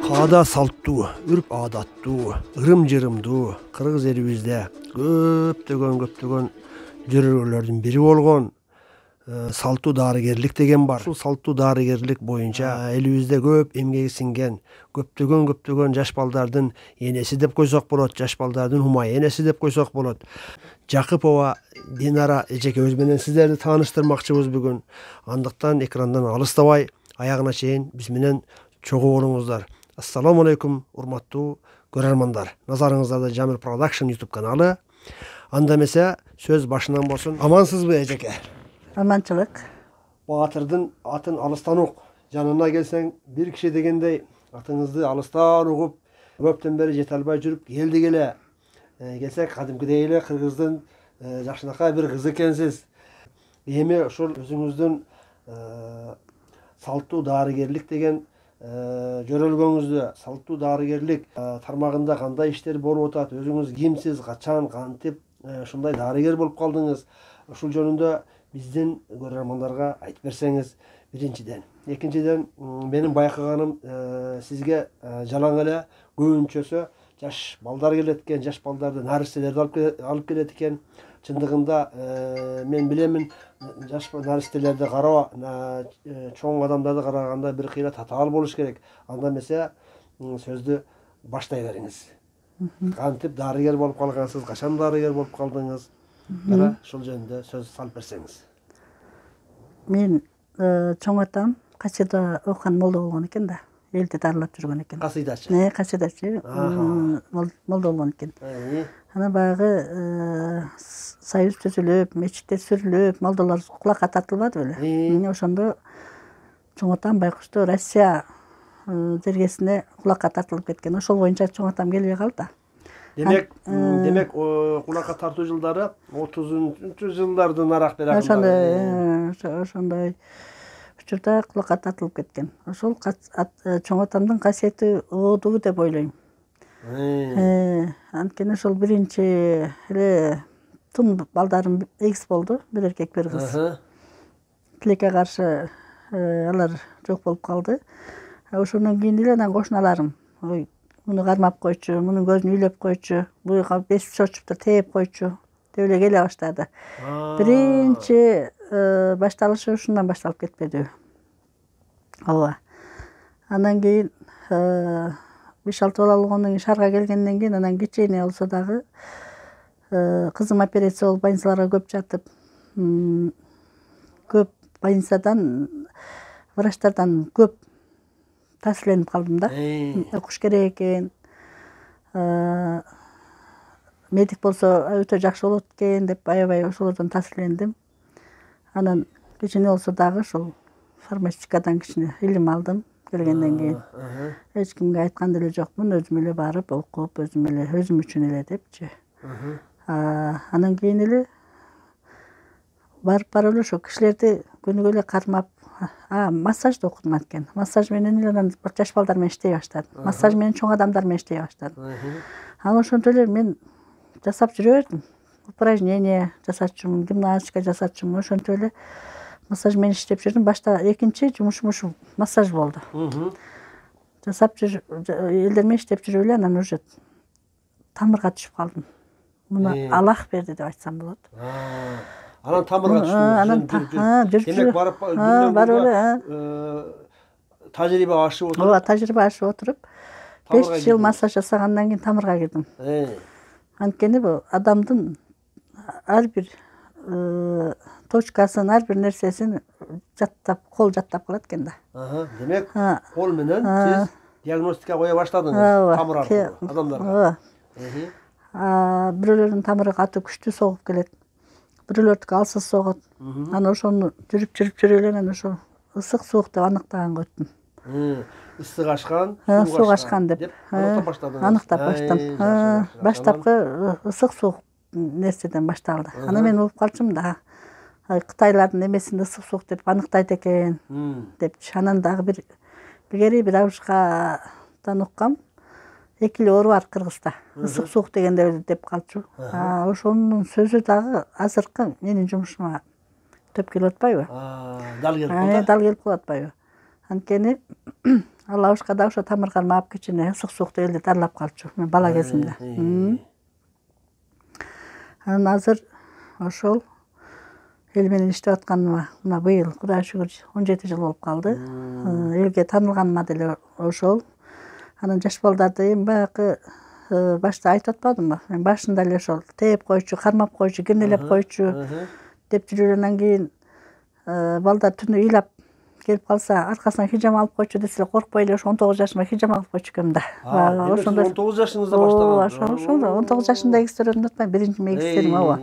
Каада салттуу, үрп адаттуу, ырым-жырымдуу кыргыз элибизде көптөгөн жөрөлгөлөрдүн бири болгон салттуу дарыгерлик деген бар. Ушул салттуу дарыгерлик боюнча элибизде көп эмгеги сиңген көптөгөн жаш балдардын энеси деп койсок болот, жаш балдардын умай энеси деп койсок болот. Жакыпова Динара эжекебиз менен сиздерди тааныштырмакчыбыз бүгүн. Андыктан экрандан алыстабай, аягына чейин биз менен чогуу болуңуздар. Ассаламу алейкум, урматтуу көрөрмандар. Назарыңыздарда Jamil Production YouTube каналы. Анда эмесе сөз башынан болсун. Амансызбы эжеке? Аманчылык. Баатырдын атын алыстан ук. Жанына келсең бир киши дегендей атыңызды алыстан угуп, көптөн бери жете албай жүрүп келди келе. Келсек кадимкидей эле кыргыздын жакшынакай бир кызы экенсиз. Эми ушул өзүңүздүн салттуу дарыгерлик деген жөрөлгөңүздө салттуу дарыгерлик тармагында кандай иштер болуп атат? Өзүңүз кимсиз, качан, кантип ушундай дарыгер болуп калдыңыз? Ушул жөнүндө биздин көрөрмандарга айтып берсеңиз, биринчиден. Экинчиден, менин байкаганым сизге жалаң эле көбүнчөсү жаш балдар келет экен, жаш балдарды наристелерди алып келет экен. Чындыгында мен билемин, жаш наристелерди кароо чоң адамдарды караганда бир кыйла татаал болуш керек. Анда эмесе сөздү баштай бериңиз. Кантип дарыгер болуп калгансыз, качан дарыгер болуп калдыңыз? Бара ушул жөнүндө сөз салып берсеңиз. Мен чоң атам касида окуган молдо болгон экен да. Элди дарылап жүргөн экен. Касыйдачы. Касыйдачы. Молдо болгон экен. Анан баягы союз түзүлүп, мечиттер сүрүлүп, молдолор кулакка тартылбады беле. Ошондо чоң атам байкушту Россия жергесине кулакка тартылып кеткен. Ошол боюнча чоң атам келбей калды. Демек кулакка тартуу жылдары 30-чу жылдардын арак бери ошондой учурда кулакка тартылып кеткен. Ошол чоң атамдын касиети оодуу деп ойлойм. Анткени ошол биринчи эле тун балдарым эгиз болду, бир эркек, бир кыз. Тилекке каршы алар жок болуп калды. Ошондон кийин эле анан кошуналарым, ой, муну кармап койчу, мунун көзүн үйлөп койчу, буга бесип чочуптур тээп койчу деп эле келе баштады. Биринчи башталышы ушундан башталып кетпедиби? Ооба. Андан кийин 5-6 бала болгондон кийин шаарга келгенден кийин анан кичине болсо дагы кызым операция болуп больницаларга көп жатып, көп больницадан, врачтардан көп таасирленип калдым да. Окуш керек экен. Медик болсо өтө жакшы болот экен деп аябай ошолордон таасирлендим. Анан кичине болсо дагы ушул фармацевтикадан кичине илим алдым келгенден кийин. Эч кимге айткан деле жокмун, өзүм эле барып окуп, өзүм үчүн эле депчи. Анан кийин эле барып эле ошо кишилерди күнүгө эле кармап, массажды окудум анткени. Массаж менен эле анан жаш балдар менен иштей баштадым. Массаж менен чоң адамдар менен иштей баштадым. Анан ошентип эле мен жасап жүрө бердим. Упражнение жасачумун, гимнастика жасачумун, ошентип эле массаж менен иштеп жүрдүм. Башта экинчи жумушум ушу массаж болду. Жасап элдер менен иштеп жүрүп эле анан уже тамырга түшүп калдым. Муну Аллах берди деп айтсам болот. Анан тамырга түшүп. Демек барып эле тажрыйба ашып отуруп. Ооба, тажрыйба ашып отуруп 5 жыл массаж жасагандан кийин тамырга кирдим. Анткени бул адамдын ар бир точкасын, ар бир нерсесин жаттап, кол жаттап калат экен да. Демек, кол менен сиз диагностика кое баштадыңыз тамыр аркылуу адамдарга. Бирөөлөрдүн тамыры катуу күчтүү согуп келет, бирөөлөрдүкү алсыз согот. Анан ошону жүрүп эле анан ошо ысык суук деп аныктаганга өттүм. Ысык ашкан, суук ашкан деп аныктап баштым. Баштапкы ысык суук нерседен башталды. Анан мен угуп калчумун да. Кытайлардын эмесинде ысык суук деп аныктайт экен депчи. Анан дагы бир илгери бир абышкадан уккам. Экили оору бар Кыргызда. Ысык суук дегенде деп калчу. Ошонун сөзү дагы азыркы менин жумушума төп келип атпайбы? Дал келип калат. Дал келип калып атпайбы? Анткени ал абышкада ошо тамыр кармап кичине ысык суукту эле дарылап калчу мен бала кезимде. Анан азыр ошол эл менен иштеп атканыма мына быйыл Кудайга шүгүр 17 жыл болуп калды. Элге таанылганыма деле ошол. Анан жаш балдарды эми баягы башта айтып атпадымбы? Мен башында эле ошол тээп койчу, кармап койчу, кирнелеп койчу деп жүрүп анан кийин балдар түнү ыйлап келип калса аркасынан хижам алып койчу десе эле коркпой эле ошо 19 жашыма хижам алып койчу экенмин да. Ошондо 19 жашыңызда баштаган. Ошол 19 жашында эгизтердим атпайм, биринчи эгизтерим ооба.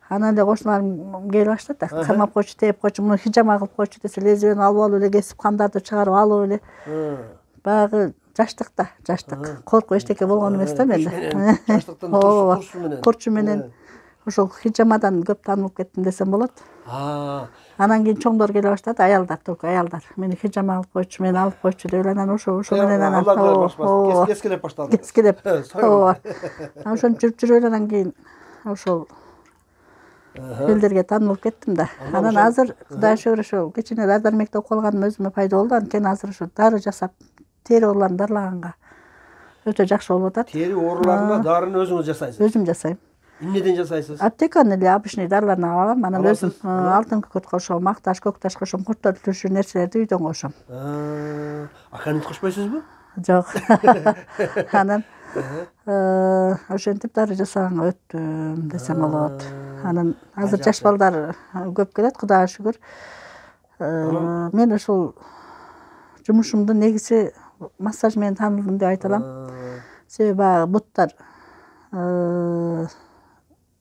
Анан эле кошуналарым келип баштады да. Кармап койчу, тээп койчу, муну хижам кылып койчу десе лезвияны алып эле кесип кандарды чыгарып алып эле. Баягы жаштыкта, жаштык. Коркуп эчтеке болгон эмес да менде. Жаштыктан курчу менен. Курчу менен ошол хижамадан көп таанылып кеттим десем болот. Анан кийин чоңдор келе баштады, аялдар, только аялдар. Мени хижам алып койчу, мени алып койчу деп анан ошо менен анан кескелеп баштады. Кескелеп. Ооба. Ошентип жүрүп анан кийин ошол элдерге таанылып кеттим да. Анан азыр Кудайга шүгүр ошо кичине дары-дармекте окуп алганым өзүмө пайда болду. Анткени азыр ошо дары жасап тери ооруларын дарылаганга өтө жакшы болуп атат. Тери ооруларына дарыны өзүңүз жасайсыз? Өзүм жасайм. Эмнеден жасайсыз? Аптеканын эле обычный дарыларын алам. Анан өзүм алтын көкөт кошом, макташ, көкташ кошом, курт өлтүрүүчү нерселерди үйдөн кошом. Аканит кошпойсузбу? Жок. Анан ошентип дары жасаганга өттүм десем болот. Анан азыр жаш балдар көп келет, Кудайга шүгүр. Мен ошол жумушумдун негизи массаж менен таанылдым деп айта алам. Себеби баягы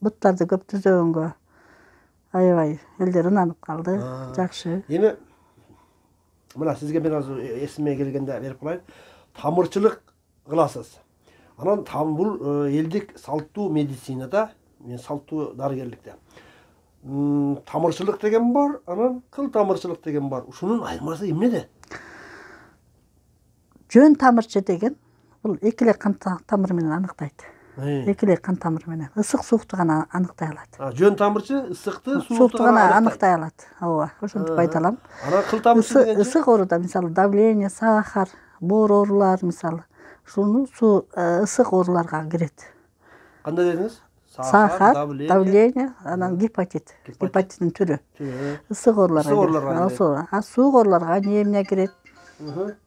буттарды көп түзөгөнгө аябай элдер ынанып калды. Жакшы. Эми мына сизге мен азыр эсиме келгенде берип коеюн. Тамырчылык кыласыз. Анан бул элдик салттуу медицинада, мен салттуу дарыгерликте тамырчылык деген бар, анан кыл тамырчылык деген бар. Ушунун айырмасы эмнеде? Жөн тамырчы деген бул эки эле кан тамыры менен аныктайт. Эки эле кан тамыры менен ысык суукту гана аныктай алат. Жөн тамырчы ысыкты, суукту гана аныктай алат. Ооба, ошентип айта алам. Анан кыл тамырчы деген ысык ооруда мисалы давление, сахар, боор оорулар мисалы ушуну ысык ооруларга кирет. Кандай дедиңиз? Сахар, давление, анан гепатит. Гепатиттин түрү. Ысык ооруларга. Суук ооруларга анемия кирет.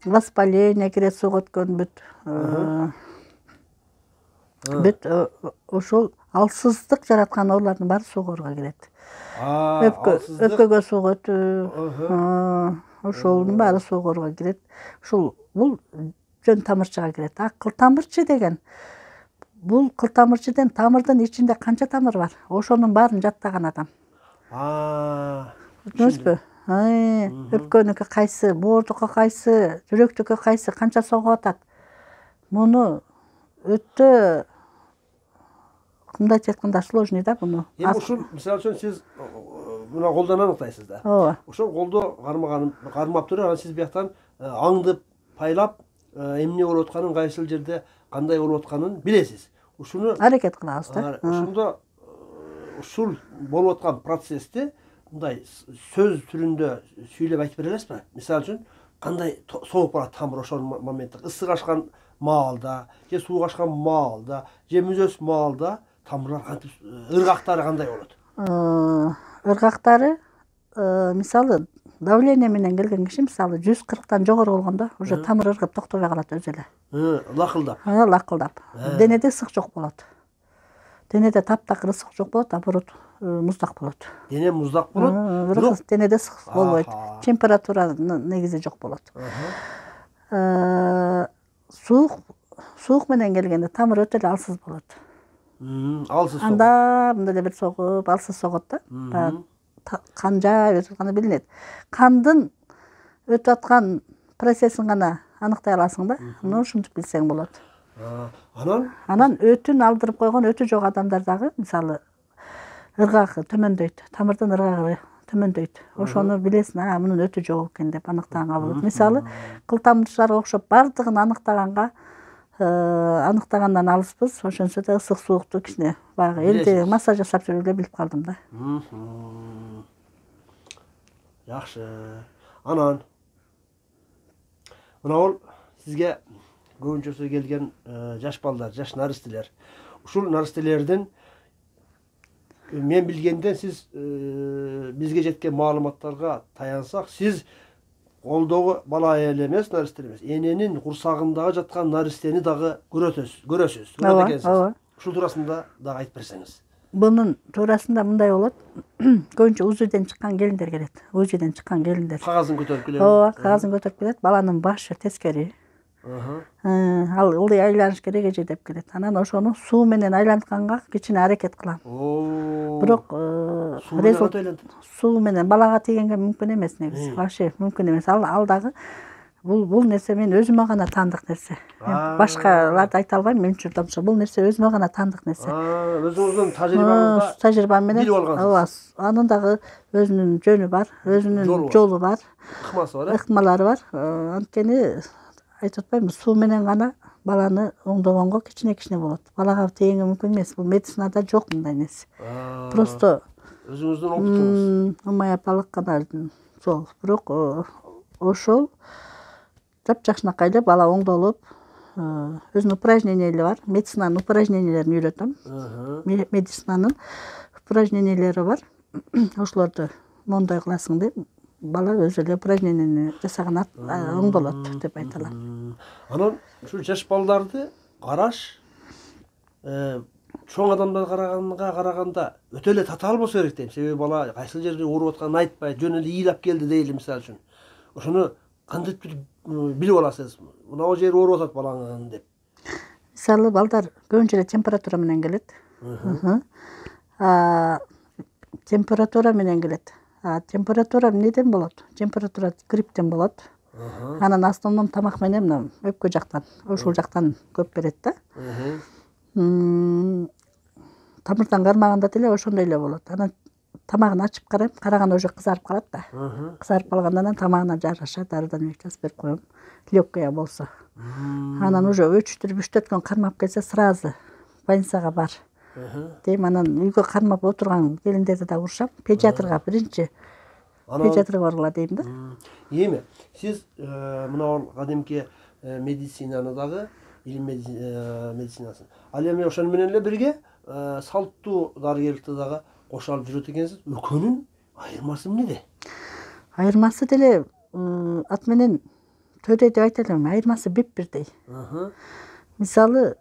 Воспаление кирет, суук өткөн бүт ошол алсыздык жараткан оорулардын баары суук ооруга кирет. Өпкөгө суук өтүү, ошолдун баары суук ооруга кирет. Ушул бул жөн тамырчыга кирет. Кыл тамырчы деген бул кыл тамырчыден тамырдын ичинде канча тамыр бар? Ошонун баарын жаттаган адам. Түшүнөсүзбү? Өпкөнүкү кайсы, боордуку кайсы, жүрөктүкү кайсы, канча согуп атат. Муну өтө мындайча айтканда сложный да муну. Эми ушул мисалы үчүн сиз мына колдон аныктайсыз да. Ооба. Ошол колдо кармап туруп анан сиз бияктан аңдып, пайлап эмне болуп атканын, кайсыл жерде кандай болуп атканын билесиз. Ушуну аракет кылабыз да. Ошондо ушул болуп аткан процессти мындай сөз түрүндө сүйлөп айтып бере аласызбы? Мисалы үчүн кандай согуп калат тамыр ошол моментте, ысык ашкан маалда, же суук ашкан маалда, же мүзөс маалда тамырлар кантип, ыргактары кандай болот? Ыргактары мисалы давление менен келген киши мисалы 140-тан жогору болгондо уже тамыр ыргып токтобой калат өзү эле. Лакылдап. Лакылдап. Денеде ысык жок болот. Денеде таптакыр ысык жок болот, наоборот муздак болот. Дене муздак болот, бирок денеде ысык болбойт. Температуранын негизи жок болот. Суук менен келгенде тамыр өтө эле алсыз болот. Алсыз согот. Анда мындай эле бир согуп, алсыз согот да. Кан жай өтүп атканы билинет. Кандын өтүп аткан процессин гана аныктай аласың да. Муну ушинтип билсең болот. Анан өтүн алдырып койгон өтү жок адамдар дагы мисалы ыргагы төмөндөйт, тамырдын ыргагы төмөндөйт. Ошону билесиң, мунун өтү жок экен деп аныктаганга болот. Мисалы кыл тамырчыларга окшоп бардыгын аныктагандан алыспыз. Ошончо да ысык суукту кичине баягы элде массаж жасап жүрүп эле билип калдым да. Жакшы. Анан Мына ол сизге көбүнчөсү келген жаш балдар, жаш наристелер. Ушул наристелердин мен билгенден сиз бизге жеткен маалыматтарга таянсак, сиз колдогу бала эле эмес, наристе эмес, эненин курсагындагы жаткан наристени дагы көрөсүз, көрөт экенсиз. Ушул туурасында дагы айтып берсеңиз. Bunun tuurasында мындай болот. Көбүнчө УЗИден чыккан келиндер келет. УЗИден чыккан келиндер. Кагазын көтөрүп келет. Ооба, кагазын көтөрүп келет. Баланын башы тескери. Ал ылдый айланыш керек эже деп келет. Анан ошону суу менен айлантканга кичине аракет кылам. Бирок суу менен балага тийгенге мүмкүн эмес негизи. Вообще мүмкүн эмес. Ал дагы бул нерсе мен өзүмө гана таандык нерсе. Мен башкаларды айта албайм, мен үчүн ошо бул нерсе өзүмө гана таандык нерсе. Өзүңүздүн тажрыйбаңызда менен билип алгансыз. Ооба, анын дагы өзүнүн жөнү бар, өзүнүн жолу бар, ыкмасы бар, ыкмалары бар. Анткени айтып атпаймынбы, суу менен гана баланы оңдогонго кичине болот. Балага тийгенге мүмкүн эмес. Бул медицинада жок мындай нерсе. Просто өзүңүздүн опытуңуз. Гомеопалык гана жол. Бирок ошол жапжакшынакай эле бала оңдолуп, өзүнүн упражнениялери бар. Медицинанын упражнениялерин үйрөтөм. Медицинанын упражнениялери бар. Ошолорду моундай кыласың деп, бала өзү эле упражнениени жасаган оңдолот деп айта алам. Анан ушул жаш балдарды караш чоң адамдарга караганда өтө эле татаал болсо керек дейм. Себеби бала кайсыл жерге ооруп атканын айтпай, жөн эле ыйлап келди дейли, мисалы үчүн. Ошону кантип билип аласыз? Мына жери ооруп атат балаңын деп. Мисалы балдар көбүнчө эле температура менен келет. Температура менен келет. Температура эмнеден болот? Температура грипптен болот. Анан основном тамак менен мына өпкө жактан, ушул жактан көп берет да. Тамырдан кармаганда деле ошондой эле болот. Анан тамагын ачып карайм, караганда уже кызарып калат да. Кызарып калгандан анан тамагына жараша дарыдан жазып берип коем. Легкая болсо. Анан уже өчтүрүп 3-4 күн кармап келсе, сразу больницага бар. Дейм, анан үйгө кармап отурган келиндерди да урушам. Педиатрга биринчи педиатрга баргыла дейм да. Эми сиз мына кадимки медицинаны дагы, илим медицинасын. Ал эми ошону менен эле бирге салттуу дарыгерликти дагы кошо алып жүрөт экенсиз. Экөөнүн айырмасы эмнеде? Айырмасы деле ат менен төдө деп айта алам. Айырмасы бирдей. Мисалы,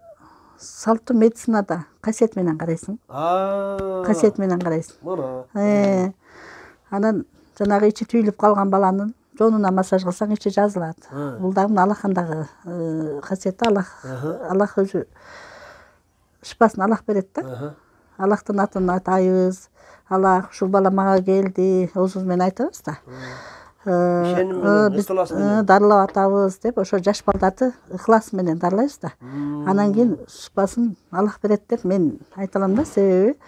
салттуу медицинада касиет менен карайсың. Касиет менен карайсың. Мына. Анан жанагы ичи түйүлүп калган баланын жонуна массаж кылсаң ичи жазылат. Бул дагы Аллахтагы касиети. Аллах өзү шифасын Аллах берет да. Аллахтын атын атайбыз. Аллах ушул бала мага келди, оозубуз менен айтабыз да. Биз дарылап атабыз деп, ошо жаш балдарды ыхлас менен дарылайбыз да. Анан кийин шифасын Аллах берет деп мен айта алам да, себеби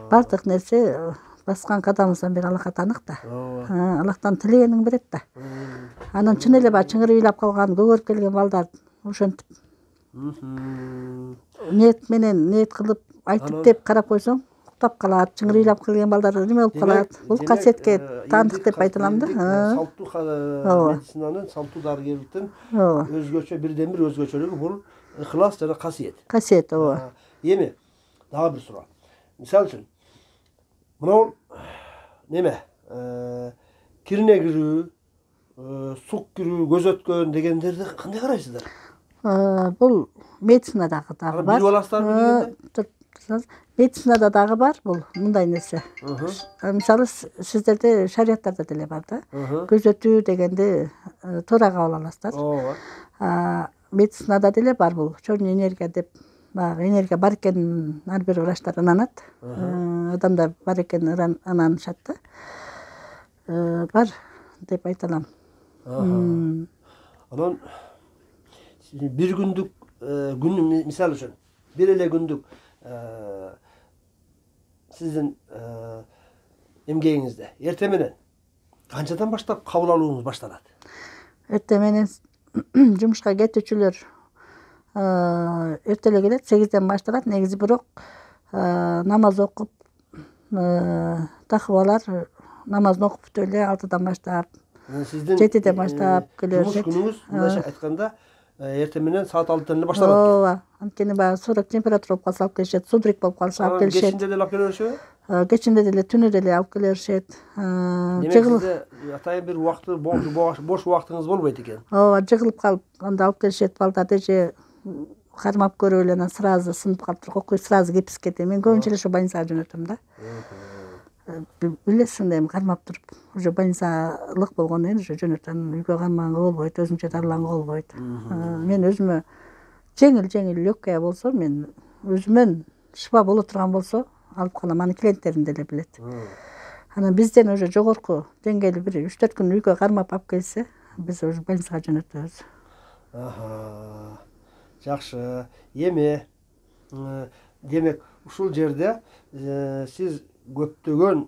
бардык нерсе баскан кадамыбыздан бери Аллахка таанык да. Аллахтан тилегениң берет да. Анан чын эле баягы чыңырыйлап калган, көгөрүп келген балдар ошентип ниет кылып айтып деп карап койсоң, уктап калат, чыңырыйлап келген балдар неме болуп калат. Бул касиетке таандык деп айта алам да. Салттуу медицинанын, салттуу дарыгерликтин өзгөчө бирден бир өзгөчөлүгү бул ыхлас жана касиет. Касиет, ооба. Эми дагы бир суроо. Мисалы үчүн мына неме? Кирине кирүү, сук кирүү, көз өткөн дегендерди кандай карайсыздар? Бул медицинадагы дагы бар. Билип аласыздарбы дегенде? Медицинада дагы бар бул мындай нерсе. Мисалы сиздерде шариаттарда деле бар да. Көз өтүү дегенди туура кабыл аласыздар. Ооба. Медицинада деле бар бул. Чорный энергия деп, баягы энергия бар экенин ар бир врачтар ынанат. Адамдар бар экенин ынанышат да. Бар деп айта алам. Анан бир күндүк күнү мисалы үчүн бир эле күндүк сиздин эмгегиңизде эрте менен канчадан баштап кабыл алууңуз башталат? Эрте менен жумушка кетүүчүлөр эрте эле келет, 8ден башталат. Негизи бирок намаз окуп, тахыбалар намазын окуп бүтө эле 6дан баштап Сиздин 7'den баштап келе жумуш беришет. күнүңүз мындайча айтканда эртең менен саат 6-дан эле башталат экен. Ооба. Анткени баягы сууrak температура болуп калса алып келишет, судрик болуп калса алып келишет. Кечинде деле алып келе беришеби? Кечинде деле, түнү деле алып келе беришет. Демек сизде атайын бир убакыты бош убактыңыз болбойт экен. Ооба, жыгылып калып анда алып келишет балдар же кармап көрүп эле анан сразу сынып калыптыр, окуй сразу гипске кетет. Мен көбүнчө эле ошо больницага жөнөтөм да. Билесиң да эми кармап туруп, уже больницалык болгондон кийин уже жөнөтөм. Үйгө кармаганга болбойт, өзүнчө дарыланга болбойт. Мен өзүмө жеңил легкая болсо, мен өзүмөн шыба боло турган болсо алып калам, аны клиенттерим деле билет. Анан бизден уже жогорку деңгээли бир 3-4 күн үйгө кармап алып келсе, биз уже больницага жөнөтөбүз. Жакшы. Эми демек ушул жерде сиз көптөгөн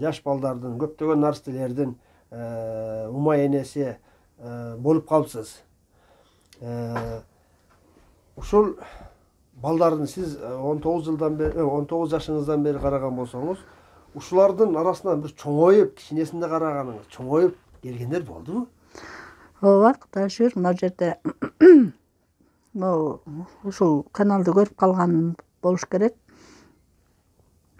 жаш балдардын, көптөгөн наристелердин умай энеси болуп калыпсыз. Ушул балдардын сиз 19 жылдан бери, 19 жашыңыздан бери караган болсоңуз, ушулардын арасынан бир чоңоюп, кичинесинде караганыңыз, чоңоюп келгендер болдубу? Ооба, Кудайга шүгүр, мына жерде ушул каналды көрүп калган болуш керек.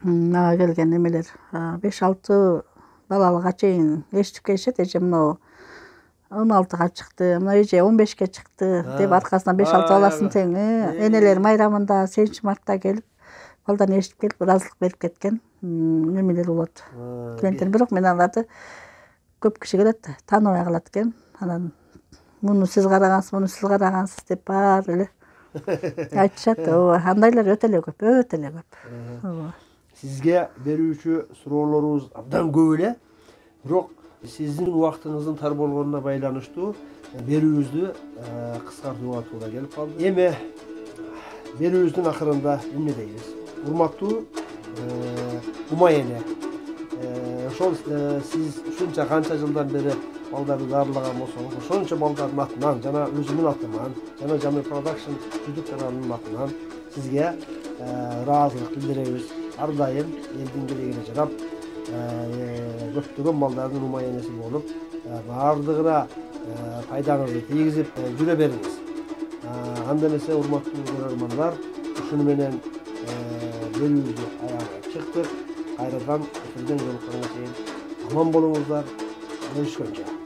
Мага келген эмелер 5-6 балалыга чейин эшитип келишет, эже мына 16-га чыкты, мына эже 15-ке чыкты деп аркасынан 5-6 баласын тең энелер майрамында 8-мартта келип, балдарын эшитип келип, ыраазылык берип кеткен эмелер болот. Клиенттер, бирок мен аларды көп киши келет, тааныбай калат экен. Анан муну сиз карагансыз деп баары эле айтышат. Ооба, андайлар өтө эле көп. Сизге берүүчү суроолорубуз абдан көп эле, бирок сиздин убактыңыздын тар болгонуна байланыштуу берүүбүздү кыскартууга туура келип калды. Эми берүүбүздүн акырында эмне дейбиз? Урматтуу умай эне, ошол сиз ушунча канча жылдан бери балдарды дарылаган болсоңуз, ошончо балдардын атынан жана өзүмдүн атыман, жана Jamil Production YouTube каналынын атынан сизге ыраазылык билдиребиз. Ар дайым элдин керегине жарап, көптөгөн балдардын умай энеси болуп, баардыгына пайдаңызды тийгизип жүрө бериңиз. Анда эмесе, урматтуу көрөрмандар, ушуну менен берүүбүздү аягына чыктык. Кайрадан эфирден жолукканга чейин аман болуңуздар. Görüşkünce.